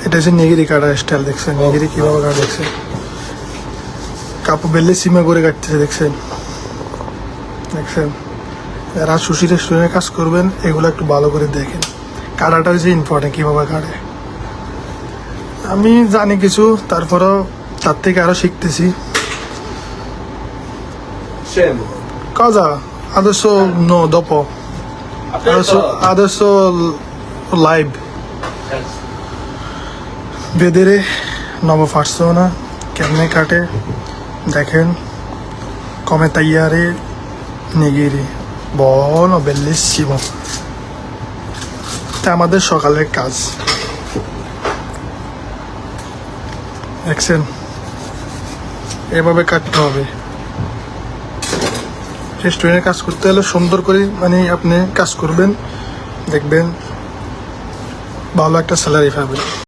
এটা হচ্ছে নেগিরি কাটার স্টাইল, দেখছেন নেগিরি কিভাবে কাটা, দেখছেন কাপড় বেললে সিমা করে কাটতেছে, দেখছেন দেখছেন। যারা সুশি রেস্টুরেন্টে কাজ করবেন এগুলো একটু ভালো করে দেখেন, কাটাটা হচ্ছে ইম্পর্টেন্ট, কীভাবে কাটে। আমি জানি কিছু, তারপরেও তার থেকে আরও শিখতেছি। Scemo. Cosa? Adesso no, dopo. Adesso live. Vedere nuova persona কেমনে কাটে দেখেন, come tagliare nigiri, buono, bellissimo। এটা আমাদের সকালের কাজ, দেখছেন এভাবে কাটতে হবে। রেস্টুরেন্টে কাজ করতে হলে সুন্দর করে মানে আপনি কাজ করবেন, দেখবেন ভালো একটা স্যালারি পাবেন।